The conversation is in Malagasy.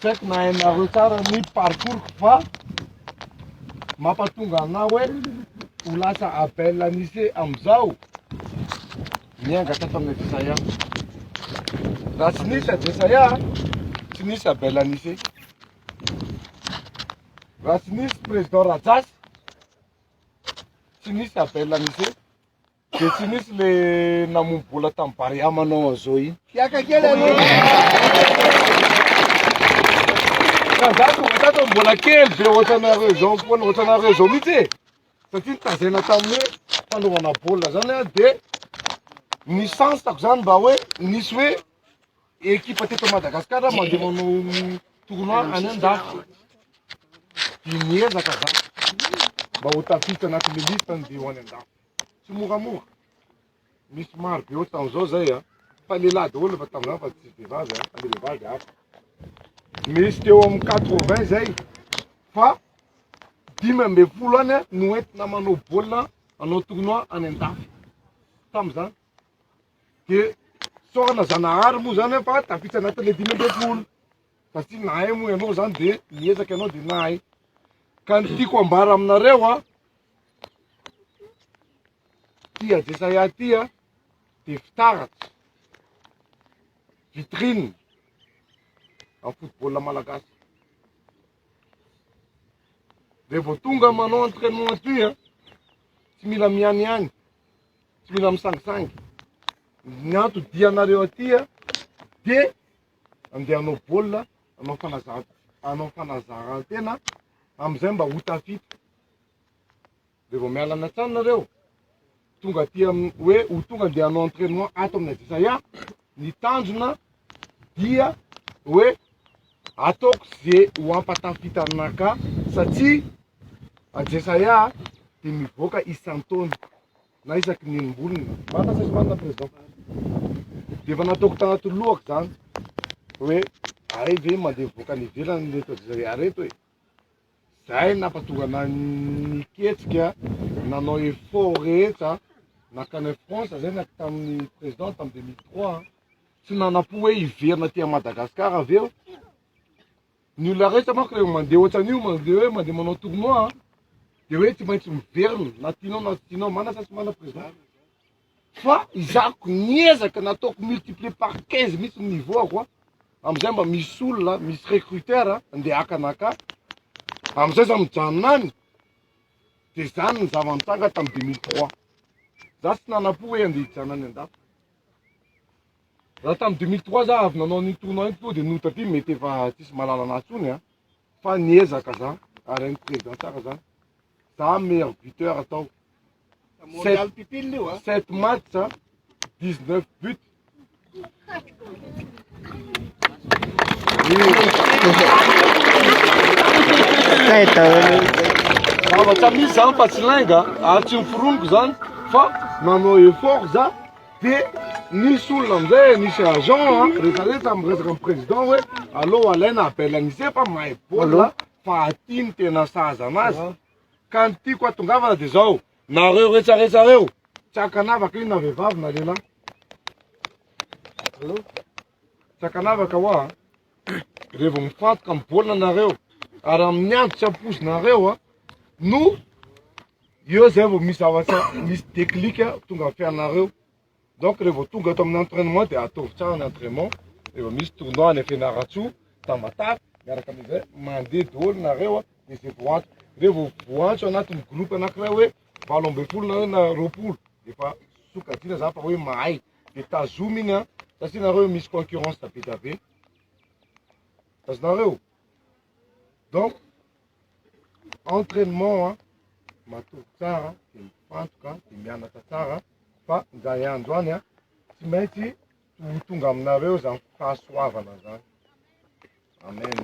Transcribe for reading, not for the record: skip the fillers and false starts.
Check na hainareo tsara ny parcours fa mampatonga anao hoe ho lasa appel lycée amizao mianga tato amin'ny Adesaya. Raha tsy nisy Adesaya, tsy nisy appel lycée. Raha tsy nisy président Rajasy, tsy nisy appel lycée. De tsy nisy le namombo bola tamin'ny Barea manao an'izao iny. Kiaka kely aloha. Zato tato mbola kely be ohatranareo zao foana ohatranareo zao mihitsy e. Satria nitazena tamin'ny fanaovana baolina zany a de ny sansako zany mba hoe nisy hoe ekipa teto Madagasikara mandeha manao tournoi any andafy. Dia miezaka zany mba ho tafiditra anatin'ny lista ny dia ho any andafy. Tsy moramora. Misy maro be ohatran'izao zay a. Fa lehilahy daholo fa tamin'izany fa tsy vehivavy a, fa vehivavy hafa. Misy teo amin'ny 80 zay fa 15 any no entina manao baolina anao tournoi any andafy tamin'izany. De sorana Zanahary moa zany fa tafiditra anatin'ilay 15 satria nahay moa ianao zany de miezaka ianao de nahay. Ka ny tiako ambara aminareo a ty Adesaya ty a de fitaratry vitrine amin'ny football malagasy. De vao tonga manao entraînement aty a tsy mila mianiany, tsy mila misangisangy. Ny antodianareo aty a de andeha hanao baolina, hanao fanazaran-tena amizay mba ho tafiditra. De vao miala an-trano nareo tonga aty hoe ho tonga andeha hanao entraînement ato amin'ny Adesaya, ny tanjona dia hoe ataoko zay ho ampatafitanaka satria Adesaya de mivoaka isan-taona na isaky ninim-bolona. Marina sa tsy marina président? De efa nataoko tanaty lohako zany hoe are ve mandeha mivoaka ny ivelany reto Adesaya reto e. Zay nampatonga ana niketsika nanao effort rehetra nakany France zay nak tamin'ny président tamin'ny 2003 tsy nanapo hoe hiverina ty Madagasikara aveo. Ny olona rehetra manko rehefa mandeha ohatran'io mandeha manao tournoi de hoe tsy maintsy miverina na tianao na tsy tianao, mana sa tsy mana président. Fa izako niezaka nataoko multiplier par 15 mihitsy ny nivoako amizay mba misy olona, misy recruteur andeha hakanaka amizay za mijanona any. De zany ny zava-nitranga tamin'ny 2003. Za tsy nanapo hoe andeha hijanona any andafy. Raha tamin'ny 2003 za avy nanao ny tournoi iny de nota ty mety efa tsisy malala natsony a. Fa niezaka za ary ny président tsara zany. Za meilleur buteur atao. 7 matchs, 19 buts. Zavatra misy zany fa tsy lainga ary tsy miforoniko zany fa nanao effort za de nisy olona amizay nisy agent rehetrarehetra miresaka amin'ny président hoe allo alaina appel lycée fa mahay baolina fa aty ny tena sahaza anazy. Ka ny tiako atongavana de zao nareo rehetrarehetra reo tsy akanavaka io na vehivavy na lehilahy. Tsy akanavaka hoa rehefa mifantoka amin'ny baolina nareo ary amin'ny andro tsy ampozinareo a no io zay vao misy zavatra misy déclic tonga amin'ny fiainareo. Donc rehefa tonga ato amin'ny entraînement de ataovy tsara ny entraînement. Rehefa misy tournoi any Fianaratsoa Tamatave miaraka amizay mandeha daholo nareo de zay voantso. Rehefa voantso anatin'ny groupe anankiray hoe 20 nareo na 20 efa sokajina za fa hoe mahay de tazomy iny a satria nareo misy concurrence be dia be. Tazonareo. Donc entraînement matory tsara de mifantoka de mianatra tsara fa nzay andro any a tsy maintsy ho tonga aminareo zany fahasoavana zany. Amen.